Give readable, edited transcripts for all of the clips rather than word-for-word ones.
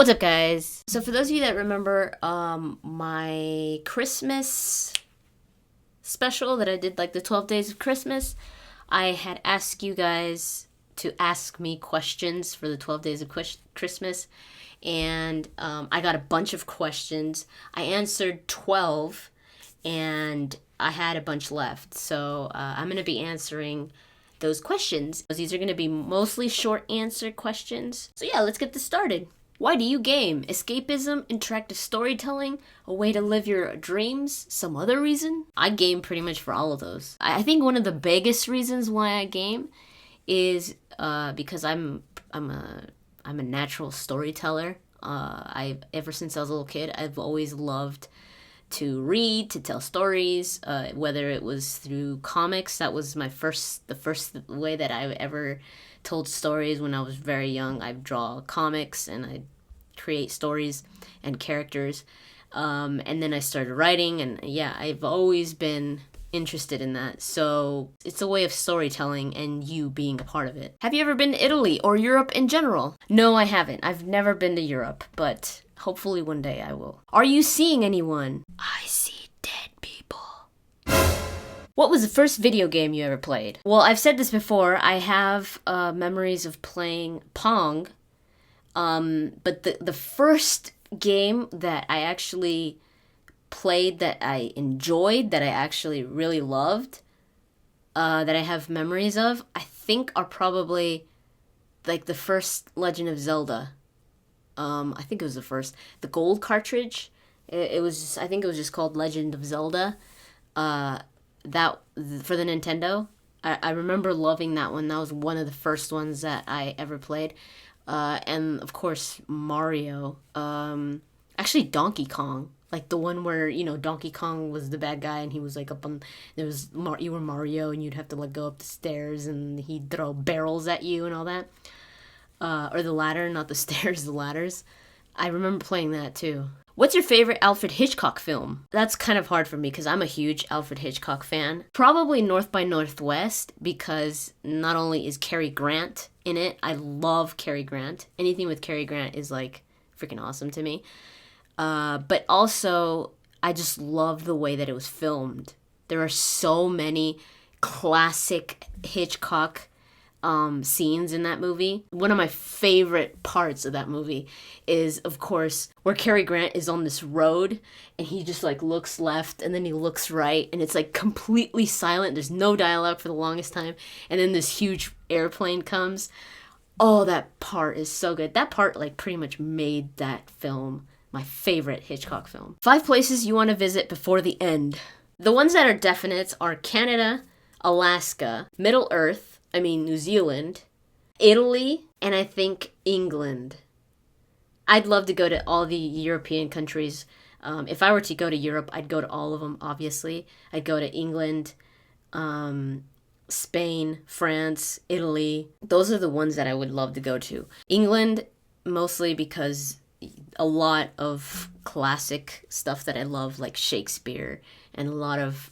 What's up, guys? So for those of you that remember my Christmas special that I did, like the 12 days of Christmas, I had asked you guys to ask me questions for the 12 days of Christmas, and I got a bunch of questions. I answered 12, and I had a bunch left, so I'm going to be answering those questions. These are going to be mostly short answer questions. So yeah, let's get this started. Why do you game? Escapism, interactive storytelling, a way to live your dreams, some other reason? I game pretty much for all of those. I think one of the biggest reasons why I game is because I'm a natural storyteller. Ever since I was a little kid, I've always loved to read, to tell stories, whether it was through comics. That was the first way that I ever told stories. When I was very young, I'd draw comics and I'd create stories and characters. And then I started writing, and yeah, I've always been interested in that. So it's a way of storytelling and you being a part of it. Have you ever been to Italy or Europe in general? No, I haven't. I've never been to Europe, but hopefully one day I will. Are you seeing anyone? I see dead people. What was the first video game you ever played? Well, I've said this before. I have memories of playing Pong. But the first game that I actually played, that I enjoyed, that I actually really loved, that I have memories of, I think are probably like the first Legend of Zelda. I think it was the gold cartridge. I think it was just called Legend of Zelda. That for the Nintendo. I remember loving that one. That was one of the first ones that I ever played. And of course Mario. Actually Donkey Kong. Like the one where, Donkey Kong was the bad guy and he was like up on, you were Mario and you'd have to like go up the stairs and he'd throw barrels at you and all that. Or the ladder, not the stairs, the ladders. I remember playing that too. What's your favorite Alfred Hitchcock film? That's kind of hard for me because I'm a huge Alfred Hitchcock fan. Probably North by Northwest, because not only is Cary Grant in it, I love Cary Grant. Anything with Cary Grant is like freaking awesome to me. But also, I just love the way that it was filmed. There are so many classic Hitchcock scenes in that movie. One of my favorite parts of that movie is, of course, where Cary Grant is on this road and he just like looks left and then he looks right and it's like completely silent. There's no dialogue for the longest time. And then this huge airplane comes. Oh, that part is so good. That part like pretty much made that film my favorite Hitchcock film. 5 places you want to visit before the end. The ones that are definites are Canada, Alaska, New Zealand, Italy, and I think England. I'd love to go to all the European countries. If I were to go to Europe, I'd go to all of them, obviously. I'd go to England, Spain, France, Italy. Those are the ones that I would love to go to. England, mostly because a lot of classic stuff that I love, like Shakespeare, and a lot of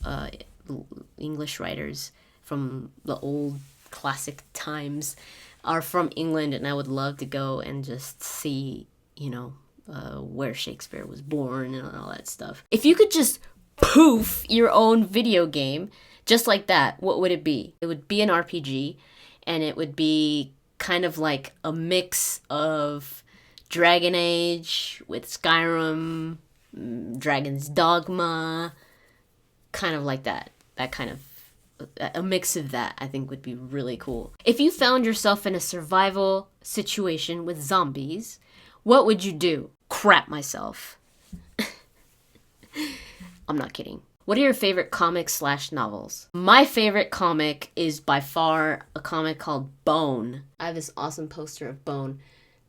English writers from the old classic times are from England, and I would love to go and just see, where Shakespeare was born and all that stuff. If you could just poof your own video game just like that, what would it be? It would be an RPG, and it would be kind of like a mix of Dragon Age with Skyrim, Dragon's Dogma, kind of like that. That kind of a mix of that, I think, would be really cool. If you found yourself in a survival situation with zombies, what would you do? Crap myself. I'm not kidding. What are your favorite comics/novels? My favorite comic is by far a comic called Bone. I have this awesome poster of Bone.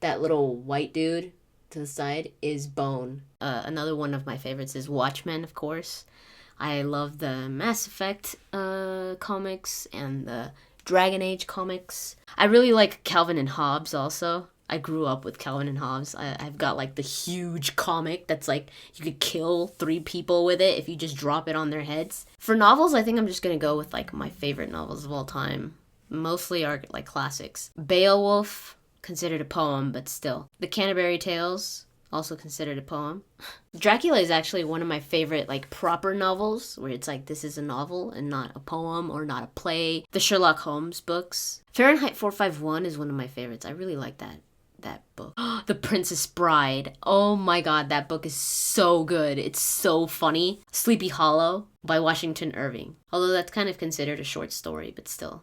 That little white dude to the side is Bone. Another one of my favorites is Watchmen, of course. I love the Mass Effect comics and the Dragon Age comics. I really like Calvin and Hobbes also. I grew up with Calvin and Hobbes. I've got like the huge comic that's like you could kill 3 people with it if you just drop it on their heads. For novels, I think I'm just gonna go with like my favorite novels of all time. Mostly are like classics. Beowulf, considered a poem, but still. The Canterbury Tales, also considered a poem. Dracula is actually one of my favorite, like, proper novels, where it's like, this is a novel and not a poem or not a play. The Sherlock Holmes books. Fahrenheit 451 is one of my favorites. I really like that book. The Princess Bride. Oh my god, that book is so good. It's so funny. Sleepy Hollow by Washington Irving. Although that's kind of considered a short story, but still.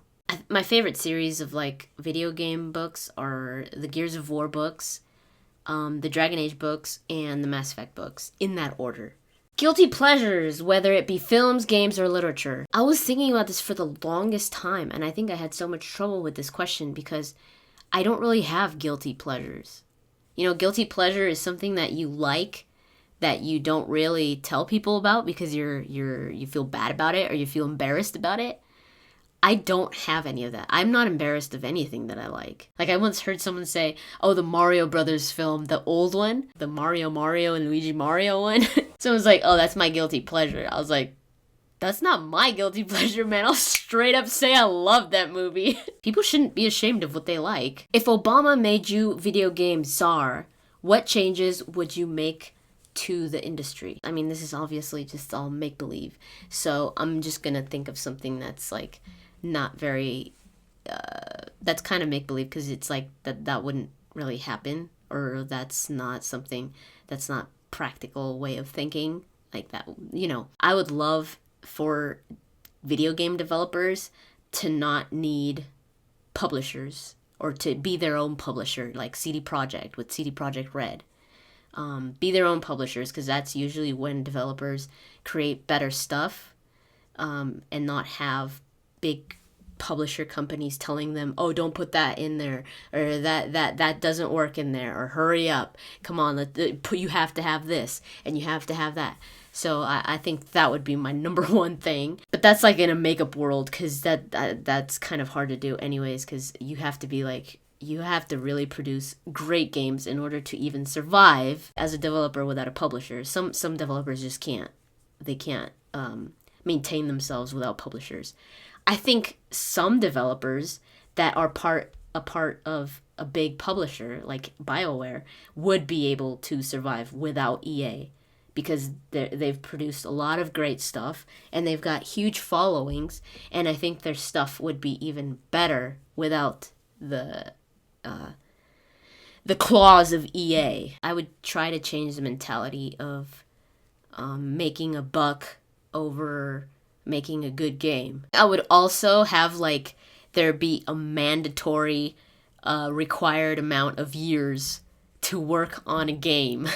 My favorite series of, like, video game books are the Gears of War books, the Dragon Age books, and the Mass Effect books, in that order. Guilty pleasures, whether it be films, games, or literature. I was thinking about this for the longest time, and I think I had so much trouble with this question because I don't really have guilty pleasures. You know, guilty pleasure is something that you like that you don't really tell people about because you feel bad about it or you feel embarrassed about it. I don't have any of that. I'm not embarrassed of anything that I like. Like, I once heard someone say, oh, the Mario Brothers film, the old one, the Mario and Luigi Mario one. Someone's like, oh, that's my guilty pleasure. I was like, that's not my guilty pleasure, man. I'll straight up say I love that movie. People shouldn't be ashamed of what they like. If Obama made you video game czar, what changes would you make to the industry? I mean, this is obviously just all make-believe. So I'm just gonna think of something that's, like, not very, that's kind of make-believe because it's like that wouldn't really happen, or that's not something, that's not practical way of thinking like that. You know, I would love for video game developers to not need publishers or to be their own publisher, like CD Projekt with CD Projekt Red. Be their own publishers, because that's usually when developers create better stuff, and not have big publisher companies telling them, oh, don't put that in there, or that doesn't work in there, or hurry up, come on, you have to have this and you have to have that. So I think that would be my number one thing. But that's like in a makeup world, because that's kind of hard to do anyways, because you have to be like, you have to really produce great games in order to even survive as a developer without a publisher. Some developers just can't. They can't maintain themselves without publishers. I think some developers that are a part of a big publisher, like BioWare, would be able to survive without EA, because they've produced a lot of great stuff, and they've got huge followings, and I think their stuff would be even better without the claws of EA. I would try to change the mentality of making a buck over making a good game. I would also have, like, there be a mandatory required amount of years to work on a game.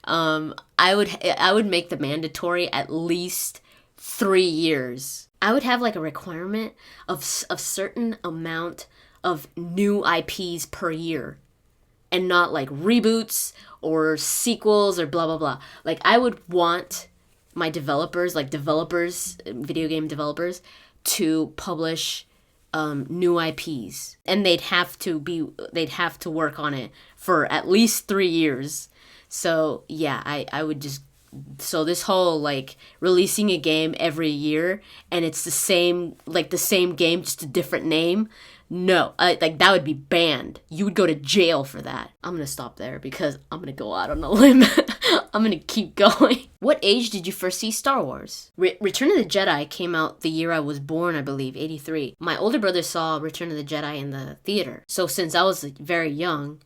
I would make the mandatory at least 3 years. I would have, like, a requirement of a certain amount of new IPs per year, and not like reboots or sequels or blah blah blah. Like, I would want my developers, video game developers, to publish new IPs, and they'd have to work on it for at least 3 years. So yeah, I would just, so this whole, like, releasing a game every year and it's the same game, just a different name, no, like, that would be banned. You would go to jail for that. I'm gonna stop there because I'm gonna go out on a limb. I'm gonna keep going. What age did you first see Star Wars? Return of the Jedi came out the year I was born, I believe, 83. My older brother saw Return of the Jedi in the theater. So since I was very young,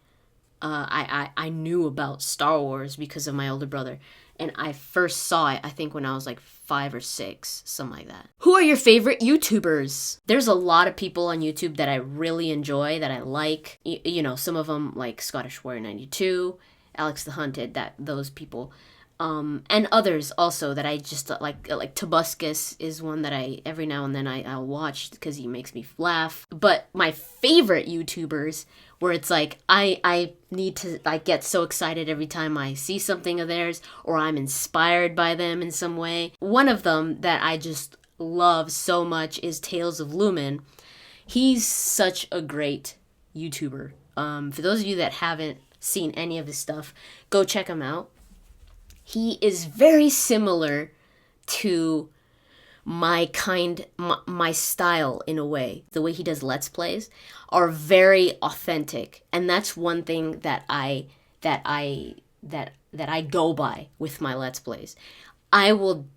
I knew about Star Wars because of my older brother. And I first saw it, I think, when I was like 5 or 6, something like that. Who are your favorite YouTubers? There's a lot of people on YouTube that I really enjoy, that I like. You know, some of them, like Scottish Warrior 92, Alex the Hunted, those people. And others also that I just like Tobuscus is one that I, every now and then I'll watch because he makes me laugh. But my favorite YouTubers, where it's like I get so excited every time I see something of theirs, or I'm inspired by them in some way. One of them that I just love so much is Tales of Lumen. He's such a great YouTuber. For those of you that haven't seen any of his stuff, go check him out. He is very similar to my style in a way. The way he does Let's Plays are very authentic. And that's one thing that I go by with my Let's Plays. I will,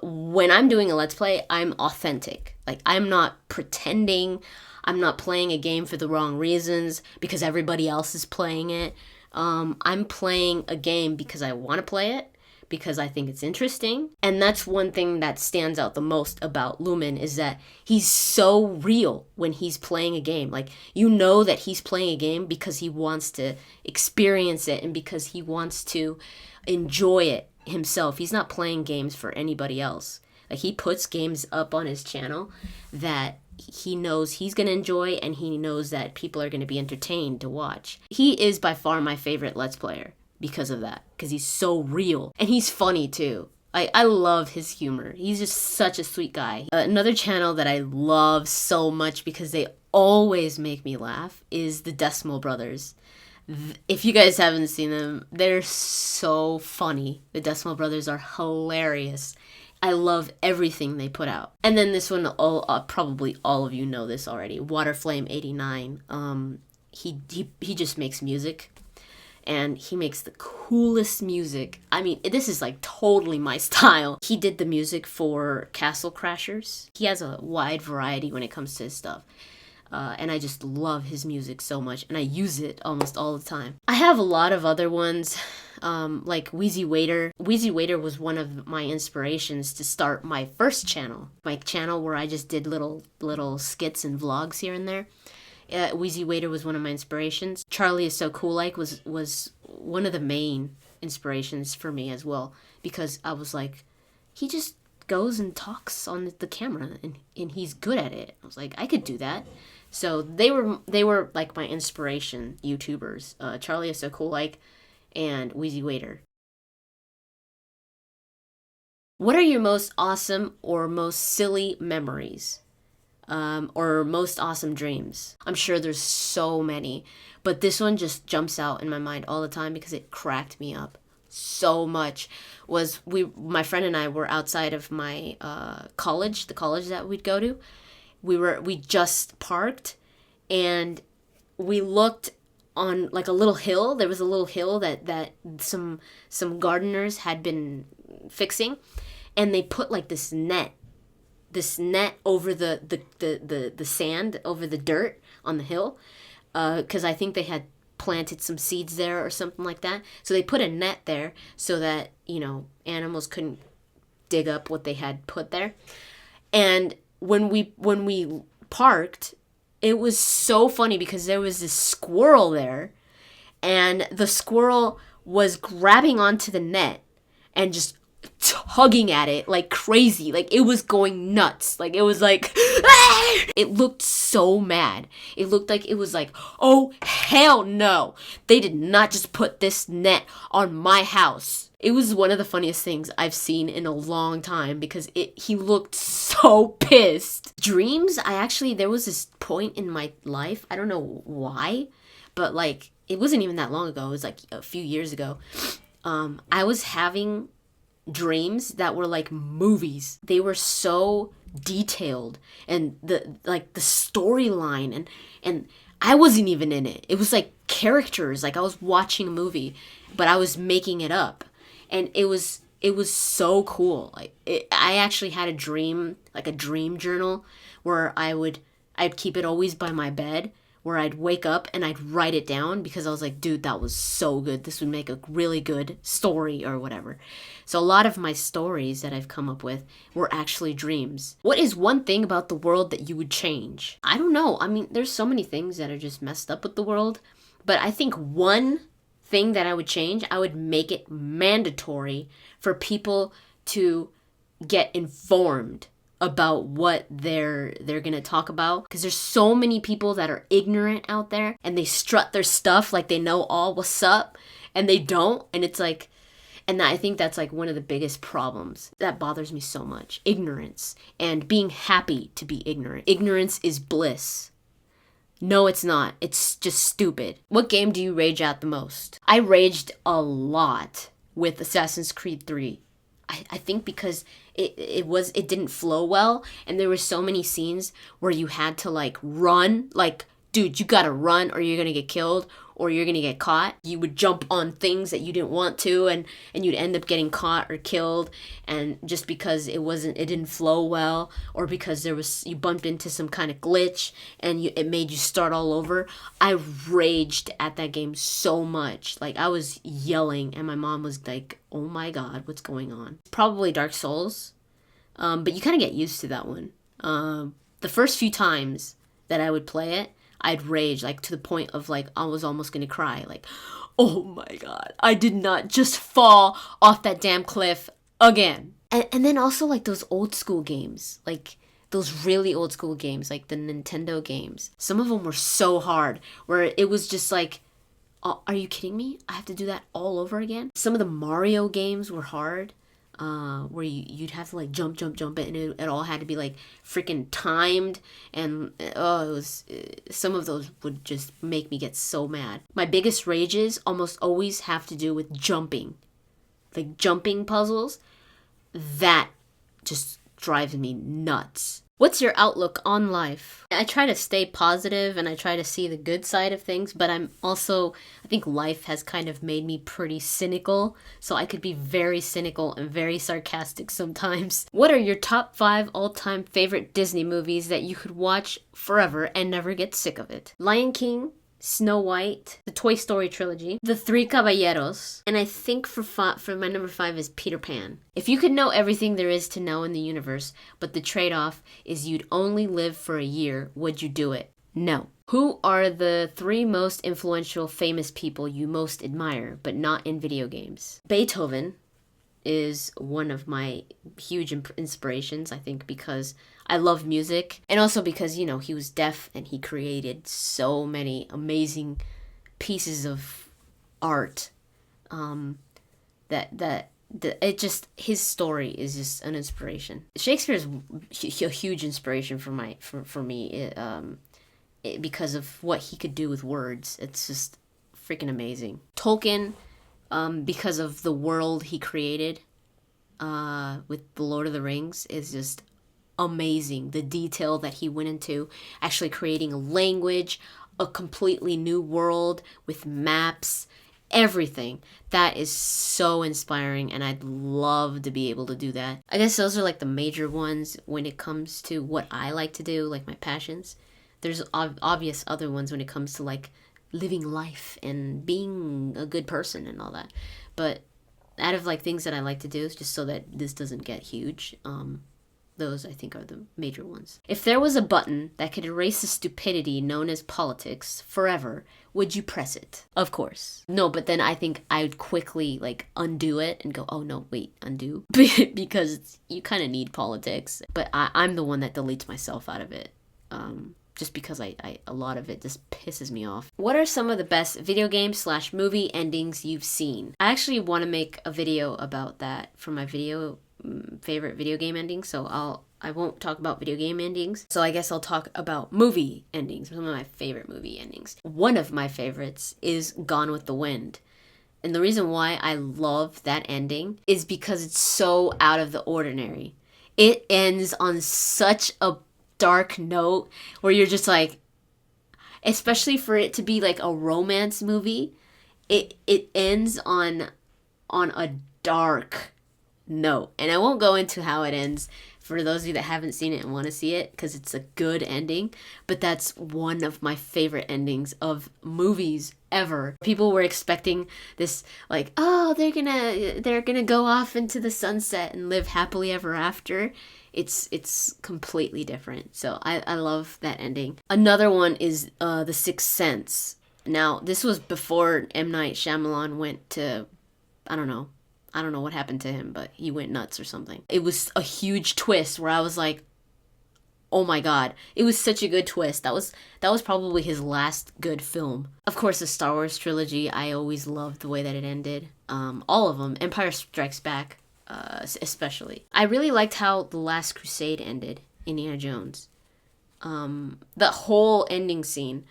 when I'm doing a Let's Play, I'm authentic. Like, I'm not pretending. I'm not playing a game for the wrong reasons because everybody else is playing it. I'm playing a game because I want to play it, because I think it's interesting. And that's one thing that stands out the most about Lumen, is that he's so real when he's playing a game. Like, you know that he's playing a game because he wants to experience it and because he wants to enjoy it himself. He's not playing games for anybody else. Like, he puts games up on his channel that he knows he's going to enjoy, and he knows that people are going to be entertained to watch. He is by far my favorite Let's Player because of that, because he's so real. And he's funny too. I love his humor. He's just such a sweet guy. Another channel that I love so much because they always make me laugh is the Decimal Brothers. If you guys haven't seen them, they're so funny. The Decimal Brothers are hilarious. I love everything they put out. And then this one, probably all of you know this already, Waterflame89. He just makes music, and he makes the coolest music. I mean, this is like totally my style. He did the music for Castle Crashers. He has a wide variety when it comes to his stuff. And I just love his music so much, and I use it almost all the time. I have a lot of other ones, like Wheezy Waiter. Wheezy Waiter was one of my inspirations to start my first channel. My channel where I just did little skits and vlogs here and there. Wheezy Waiter was one of my inspirations. Charlie Is So Cool Like was one of the main inspirations for me as well, because I was like, he just goes and talks on the camera, and he's good at it. I was like, I could do that. So they were like my inspiration YouTubers, Charlie Is So Cool Like and Wheezy Waiter. What are your most awesome or most silly memories? Or most awesome dreams? I'm sure there's so many, but this one just jumps out in my mind all the time because it cracked me up so much. My friend and I were outside of my college, the college that we'd go to. We just parked, and we looked on like a little hill. There was a little hill that some gardeners had been fixing, and they put like this net over the sand, over the dirt on the hill, because I think they had planted some seeds there or something like that. So they put a net there so that, animals couldn't dig up what they had put there. And when we parked, it was so funny because there was this squirrel there, and the squirrel was grabbing onto the net and just tugging at it like crazy. Like, it was going nuts. Like, it was like, ah! It looked so mad. It looked like it was like, oh, hell no. They did not just put this net on my house. It was one of the funniest things I've seen in a long time because he looked so pissed. Dreams, there was this point in my life, I don't know why, but like, it wasn't even that long ago. It was like a few years ago. I was having dreams that were like movies. They were so detailed, and the storyline, and I wasn't even in it. It was like characters, like I was watching a movie, but I was making it up, and it was so cool. I actually had a dream, like a dream journal, where I'd keep it always by my bed, where I'd wake up and I'd write it down because I was like, dude, that was so good. This would make a really good story or whatever. So a lot of my stories that I've come up with were actually dreams. What is one thing about the world that you would change? I don't know. I mean, there's so many things that are just messed up with the world, but I think one thing that I would change, I would make it mandatory for people to get informed about what they're gonna talk about, because there's so many people that are ignorant out there, and they strut their stuff like they know all what's up, and they don't. And it's like, and I think that's like one of the biggest problems that bothers me so much. Ignorance, and being happy to be ignorant. Ignorance is bliss. No, it's not. It's just stupid. What game do you rage at the most? I raged a lot with Assassin's Creed 3. I think because it didn't flow well, and there were so many scenes where you had to like run, like, dude, you gotta run or you're gonna get killed or you're gonna get caught. You would jump on things that you didn't want to, and you'd end up getting caught or killed, and just because it didn't flow well, or because you bumped into some kind of glitch and it made you start all over. I raged at that game so much. Like, I was yelling, and my mom was like, oh my god, what's going on? Probably Dark Souls, but you kind of get used to that one. The first few times that I would play it, I'd rage, like, to the point of, like, I was almost gonna cry. Like, oh my god, I did not just fall off that damn cliff again. And then also, like, those old school games. Like, those really old school games, like the Nintendo games. Some of them were so hard, where it was just like, oh, are you kidding me? I have to do that all over again? Some of the Mario games were hard. Where you'd have to like jump, and it all had to be like freaking timed, and it was some of those would just make me get so mad. My biggest rages almost always have to do with jumping, like jumping puzzles. That just drives me nuts. What's your outlook on life? I try to stay positive and I try to see the good side of things, but I think life has kind of made me pretty cynical, so I could be very cynical and very sarcastic sometimes. What are your top 5 all-time favorite Disney movies that you could watch forever and never get sick of it? Lion King, Snow White, the Toy Story trilogy, The Three Caballeros, and I think for my number 5 is Peter Pan. If you could know everything there is to know in the universe, but the trade-off is you'd only live for a year, would you do it? No. Who are the 3 most influential famous people you most admire, but not in video games? Beethoven is one of my huge inspirations, I think, because I love music, and also because, you know, he was deaf and he created so many amazing pieces of art, his story is just an inspiration. Shakespeare is a huge inspiration for me, because of what he could do with words. It's just freaking amazing. Tolkien, because of the world he created with The Lord of the Rings, is just amazing. The detail that he went into, actually creating a language, a completely new world with maps, everything. That is so inspiring, and I'd love to be able to do that. I guess those are like the major ones when it comes to what I like to do, like my passions. There's obvious other ones when it comes to like living life and being a good person and all that. But out of like things that I like to do, just so that this doesn't get huge, those I think are the major ones. If there was a button that could erase the stupidity known as politics forever, would you press it? Of course. No, but then I think I would quickly like undo it and go, oh no, wait, undo. Because you kind of need politics. But I'm the one that deletes myself out of it. Just because a lot of it just pisses me off. What are some of the best video game / movie endings you've seen? I actually want to make a video about that for my favorite video game endings, so I won't talk about video game endings. So I guess I'll talk about movie endings, some of my favorite movie endings. One of my favorites is Gone with the Wind. And the reason why I love that ending is because it's so out of the ordinary. It ends on such a dark note where you're just like, especially for it to be like a romance movie, it ends on a dark note. And I won't go into how it ends for those of you that haven't seen it and want to see it, because it's a good ending. But that's one of my favorite endings of movies ever. People were expecting this like, oh, they're gonna go off into the sunset and live happily ever after. It's completely different. So I love that ending. Another one is The Sixth Sense. Now, this was before M. Night Shyamalan went to, I don't know what happened to him, but he went nuts or something. It was a huge twist where I was like, oh my god. It was such a good twist. That was probably his last good film. Of course, the Star Wars trilogy, I always loved the way that it ended. All of them. Empire Strikes Back. Especially. I really liked how The Last Crusade ended, Indiana Jones. The whole ending scene,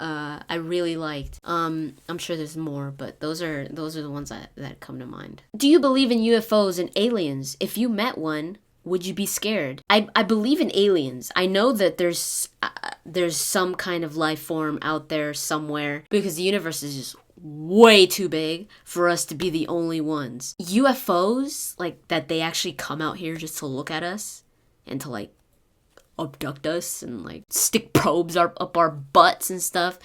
I really liked. I'm sure there's more, but those are the ones that come to mind. Do you believe in UFOs and aliens? If you met one, would you be scared? I believe in aliens. I know that there's some kind of life form out there somewhere, because the universe is just way too big for us to be the only ones. UFOs, like that they actually come out here just to look at us and to like abduct us and like stick probes up our butts and stuff.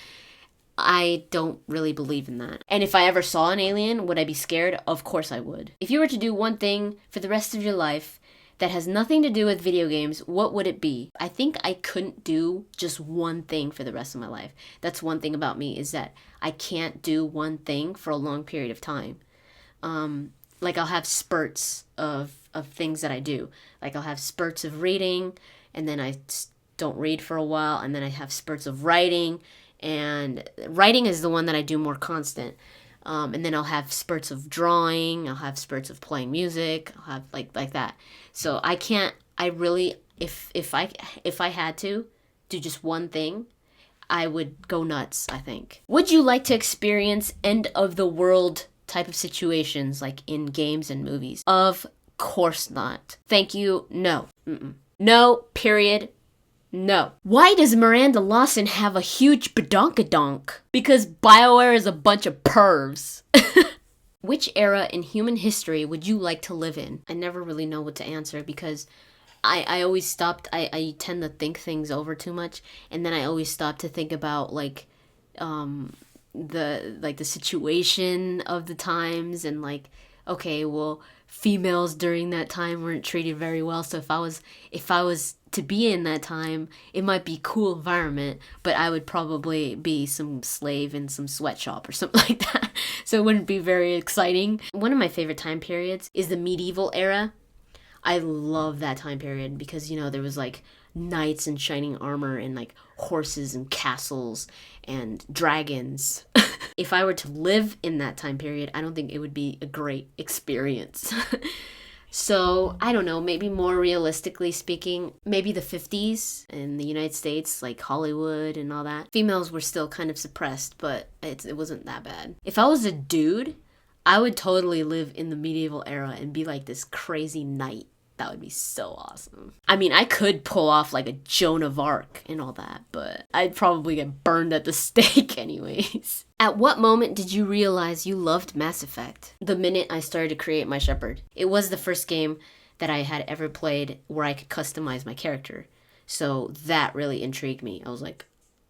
I don't really believe in that. And if I ever saw an alien, would I be scared? Of course I would. If you were to do one thing for the rest of your life that has nothing to do with video games, what would it be? I think I couldn't do just one thing for the rest of my life. That's one thing about me, is that I can't do one thing for a long period of time. Like I'll have spurts of things that I do. Like I'll have spurts of reading, and then I don't read for a while, and then I have spurts of writing, and writing is the one that I do more constant. And then I'll have spurts of drawing, I'll have spurts of playing music, I'll have like that. So I really, if I had to do just one thing, I would go nuts, I think. Would you like to experience end of the world type of situations like in games and movies? Of course not. Thank you, no. No, period. No. Why does Miranda Lawson have a huge badonkadonk? Because BioWare is a bunch of pervs. Which era in human history would you like to live in? I never really know what to answer, because I always stopped. I tend to think things over too much, and then I always stop to think about like the situation of the times, and like, okay, well, females during that time weren't treated very well, so if I was to be in that time, it might be a cool environment, but I would probably be some slave in some sweatshop or something like that. So it wouldn't be very exciting. One of my favorite time periods is the medieval era. I love that time period because, you know, there was like knights in shining armor and like horses and castles and dragons. If I were to live in that time period, I don't think it would be a great experience. So, I don't know, maybe more realistically speaking, maybe the 50s in the United States, like Hollywood and all that. Females were still kind of suppressed, but it wasn't that bad. If I was a dude, I would totally live in the medieval era and be like this crazy knight. That would be so awesome. I mean, I could pull off like a Joan of Arc and all that, but I'd probably get burned at the stake anyways. At what moment did you realize you loved Mass Effect? The minute I started to create my Shepard. It was the first game that I had ever played where I could customize my character. So that really intrigued me. I was like,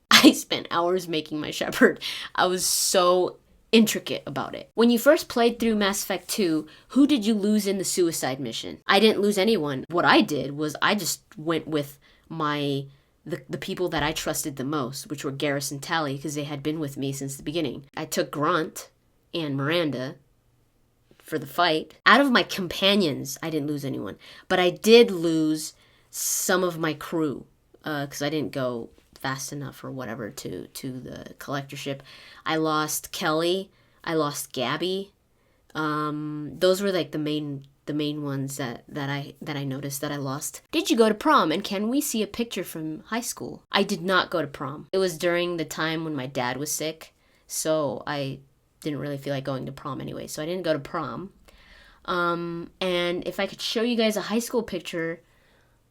I spent hours making my Shepard. I was so intricate about it. When you first played through Mass Effect 2, who did you lose in the suicide mission? I didn't lose anyone. What I did was I just went with the people that I trusted the most, which were Garrus and Tali, because they had been with me since the beginning. I took Grunt and Miranda for the fight. Out of my companions, I didn't lose anyone, but I did lose some of my crew because I didn't go fast enough or whatever to the collector ship. I lost Kelly. I lost Gabby. Those were like the main ones that I noticed that I lost. Did you go to prom, and can we see a picture from high school? I did not go to prom. It was during the time when my dad was sick, so I didn't really feel like going to prom anyway, so I didn't go to prom. And if I could show you guys a high school picture,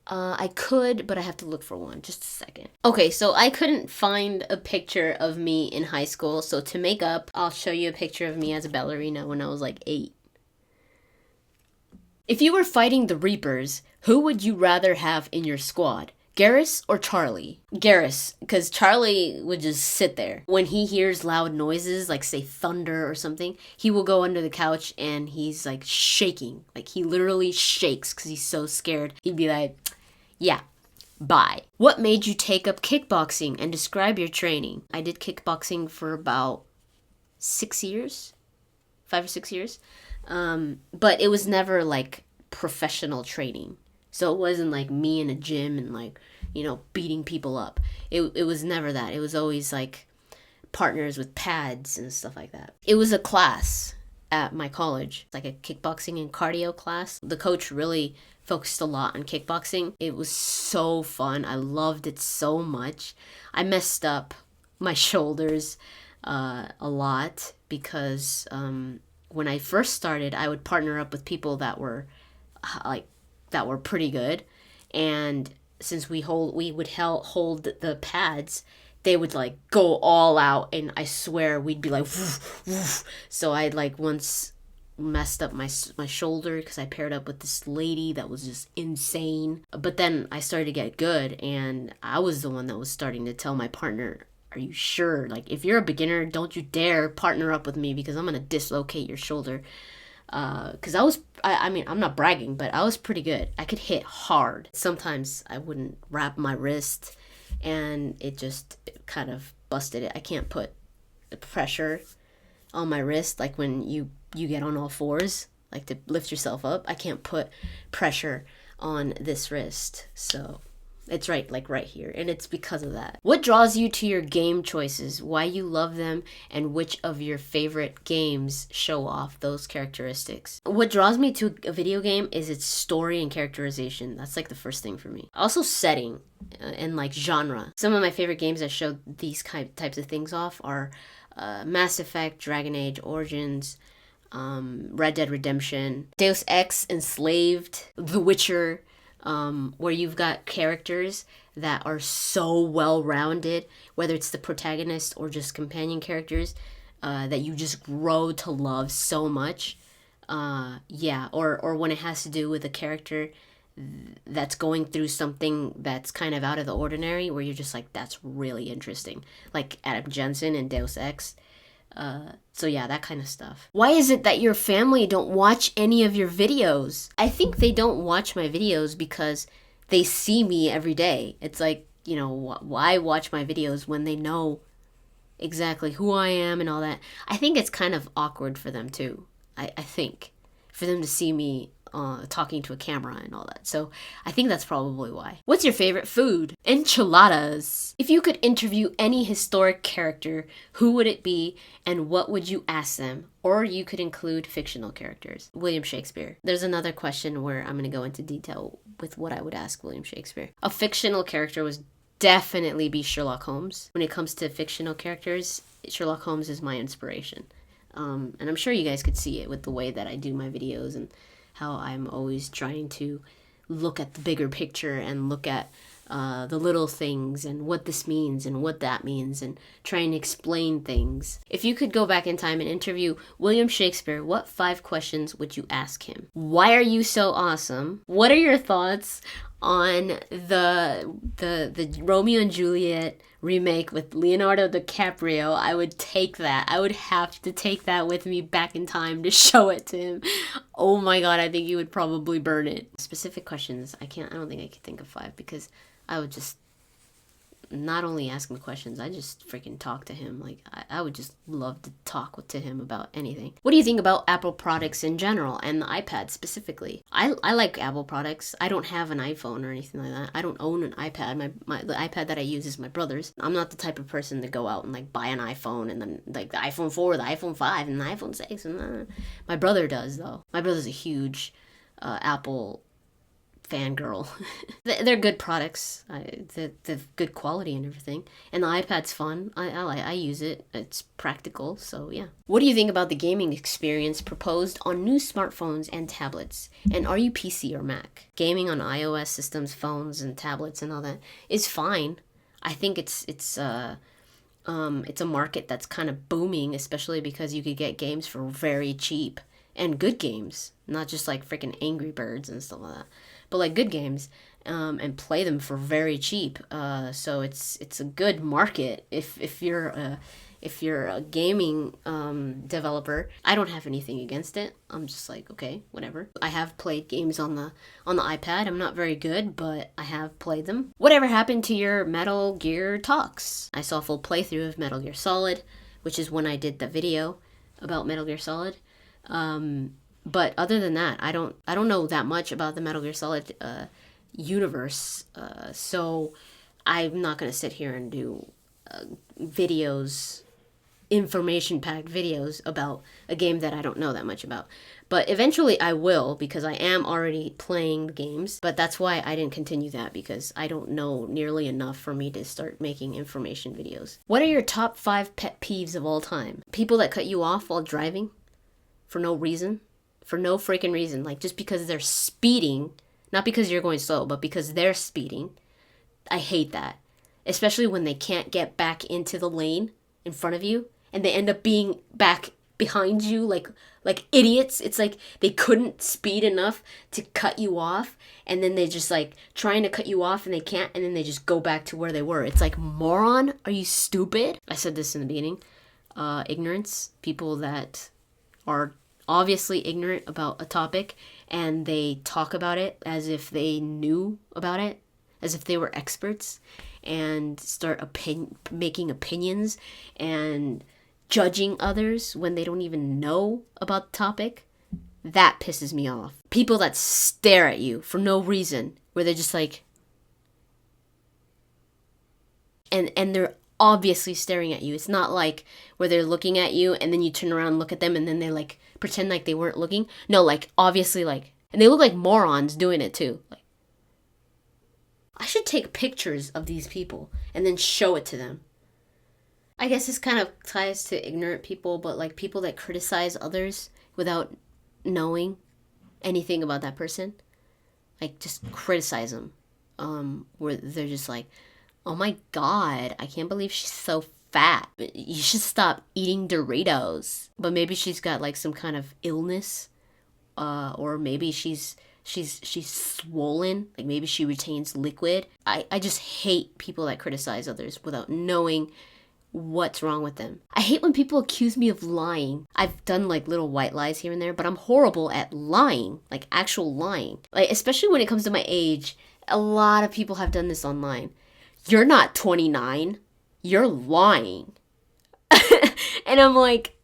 I could, but I have to look for one. Just a second. Okay, so I couldn't find a picture of me in high school, so to make up, I'll show you a picture of me as a ballerina when I was like 8. If you were fighting the Reapers, who would you rather have in your squad? Garrus or Charlie? Garrus, because Charlie would just sit there. When he hears loud noises, like say thunder or something, he will go under the couch and he's like shaking. Like he literally shakes because he's so scared. He'd be like, yeah, bye. What made you take up kickboxing, and describe your training? I did kickboxing for about 6 years, 5 or 6 years. But it was never like professional training. So it wasn't like me in a gym and like, you know, beating people up. It was never that. It was always like partners with pads and stuff like that. It was a class at my college, like a kickboxing and cardio class. The coach really focused a lot on kickboxing. It was so fun. I loved it so much. I messed up my shoulders a lot because when I first started, I would partner up with people that were pretty good, and since we would hold the pads, they would like go all out, and I swear we'd be like woof, woof. So I like once messed up my shoulder because I paired up with this lady that was just insane. But then I started to get good, and I was the one that was starting to tell my partner, are you sure? Like, if you're a beginner, don't you dare partner up with me because I'm gonna dislocate your shoulder. Because I mean, I'm not bragging, but I was pretty good. I could hit hard. Sometimes I wouldn't wrap my wrist, and it just kind of busted it. I can't put pressure on my wrist like when you get on all fours, like to lift yourself up. I can't put pressure on this wrist, so it's right here, and it's because of that. What draws you to your game choices, why you love them, and which of your favorite games show off those characteristics? What draws me to a video game is its story and characterization. That's like the first thing for me. Also setting and like genre. Some of my favorite games that show these types of things off are Mass Effect, Dragon Age Origins, Red Dead Redemption, Deus Ex, Enslaved, The Witcher, where you've got characters that are so well-rounded, whether it's the protagonist or just companion characters, that you just grow to love so much. Or when it has to do with a character that's going through something that's kind of out of the ordinary, where you're just like, that's really interesting. Like Adam Jensen in Deus Ex. So yeah, that kind of stuff. Why is it that your family don't watch any of your videos? I think they don't watch my videos because they see me every day. It's like, you know, why watch my videos when they know exactly who I am and all that? I think it's kind of awkward for them too. I think for them to see me talking to a camera and all that. So I think that's probably why. What's your favorite food? Enchiladas. If you could interview any historic character, who would it be and what would you ask them? Or you could include fictional characters. William Shakespeare. There's another question where I'm going to go into detail with what I would ask William Shakespeare. A fictional character would definitely be Sherlock Holmes. When it comes to fictional characters, Sherlock Holmes is my inspiration. And I'm sure you guys could see it with the way that I do my videos and how I'm always trying to look at the bigger picture and look at the little things and what this means and what that means and trying to explain things. If you could go back in time and interview William Shakespeare, what 5 questions would you ask him? Why are you so awesome? What are your thoughts on the Romeo and Juliet remake with Leonardo DiCaprio? I would take that. I would have to take that with me back in time to show it to him. Oh my god, I think he would probably burn it. Specific questions, I don't think I could think of 5 because I would just not only ask him questions, I just freaking talk to him. Like, I would just love to talk to him about anything. What do you think about Apple products in general and the iPad specifically? I like Apple products. I don't have an iPhone or anything like that. I don't own an iPad. The iPad that I use is my brother's. I'm not the type of person to go out and like buy an iPhone and then like the iPhone 4, the iPhone 5, and the iPhone 6. And my brother does, though. My brother's a huge Apple fangirl. They're good products. They're good quality and everything. And the iPad's fun. I use it. It's practical, so yeah. What do you think about the gaming experience proposed on new smartphones and tablets? And are you PC or Mac? Gaming on iOS systems, phones, and tablets and all that is fine. I think it's a market that's kind of booming, especially because you could get games for very cheap. And good games, not just like freaking Angry Birds and stuff like that, but like good games, and play them for very cheap. So it's a good market if you're a gaming developer. I don't have anything against it. I'm just like, okay, whatever. I have played games on the iPad. I'm not very good, but I have played them. Whatever happened to your Metal Gear talks? I saw a full playthrough of Metal Gear Solid, which is when I did the video about Metal Gear Solid. But other than that, I don't know that much about the Metal Gear Solid universe. So I'm not going to sit here and do videos information-packed videos about a game that I don't know that much about. But eventually I will, because I am already playing the games. But that's why I didn't continue that, because I don't know nearly enough for me to start making information videos. What are your top 5 pet peeves of all time? People that cut you off while driving for no reason. For no freaking reason. Like, just because they're speeding. Not because you're going slow, but because they're speeding. I hate that. Especially when they can't get back into the lane in front of you, and they end up being back behind you like idiots. It's like they couldn't speed enough to cut you off, and then they just like trying to cut you off and they can't, and then they just go back to where they were. It's like, moron, are you stupid? I said this in the beginning. Ignorance. People that are obviously ignorant about a topic and they talk about it as if they knew about it, as if they were experts, and start making opinions and judging others when they don't even know about the topic. That pisses me off. People that stare at you for no reason, where they're just like, and they're obviously staring at you. It's not like where they're looking at you and then you turn around and look at them and then they like pretend like they weren't looking. No, like obviously, like, and they look like morons doing it too. Like, I should take pictures of these people and then show it to them. I guess this kind of ties to ignorant people, but like people that criticize others without knowing anything about that person. Like, just criticize them. Where they're just like, oh my God, I can't believe she's so fat. You should stop eating Doritos. But maybe she's got like some kind of illness. Or maybe she's swollen, like maybe she retains liquid. I just hate people that criticize others without knowing what's wrong with them. I hate when people accuse me of lying. I've done like little white lies here and there, but I'm horrible at lying, like actual lying. Like, especially when it comes to my age, a lot of people have done this online. You're not 29, you're lying. And I'm like,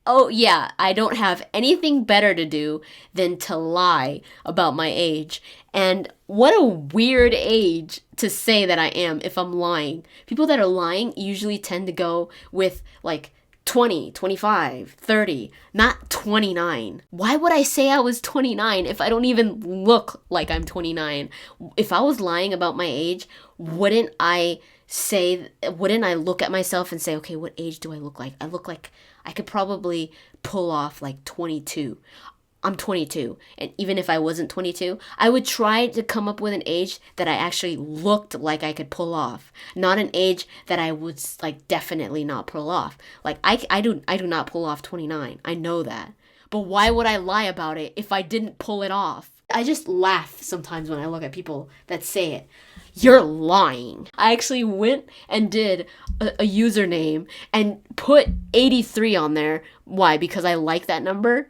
oh yeah, I don't have anything better to do than to lie about my age. And what a weird age to say that I am if I'm lying. People that are lying usually tend to go with like 20, 25, 30, not 29. Why would I say I was 29 if I don't even look like I'm 29? If I was lying about my age, wouldn't I look at myself and say, okay, what age do I look like? I look like I could probably pull off like 22. I'm 22. And even if I wasn't 22, I would try to come up with an age that I actually looked like I could pull off. Not an age that I would like definitely not pull off. Like I do not pull off 29. I know that. But why would I lie about it if I didn't pull it off? I just laugh sometimes when I look at people that say it. You're lying. I actually went and did a username and put 83 on there. Why? Because I like that number?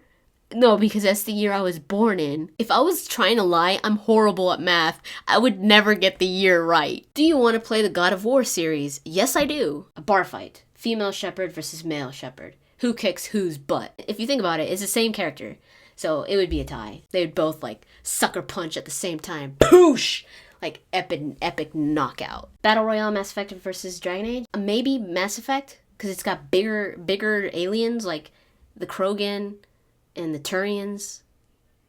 No, because that's the year I was born in. If I was trying to lie, I'm horrible at math. I would never get the year right. Do you want to play the God of War series? Yes, I do. A bar fight. Female shepherd versus male shepherd. Who kicks whose butt? If you think about it, it's the same character. So it would be a tie. They would both like sucker punch at the same time. Poosh! Like epic knockout. Battle Royale Mass Effect versus Dragon Age? Maybe Mass Effect, because it's got bigger aliens like the Krogan and the Turians.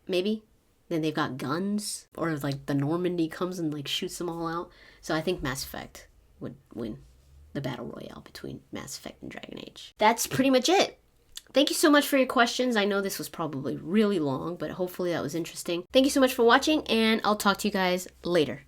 Maybe. Then they've got guns. Or like the Normandy comes and like shoots them all out. So I think Mass Effect would win the Battle Royale between Mass Effect and Dragon Age. That's pretty much it. Thank you so much for your questions. I know this was probably really long, but hopefully that was interesting. Thank you so much for watching, and I'll talk to you guys later.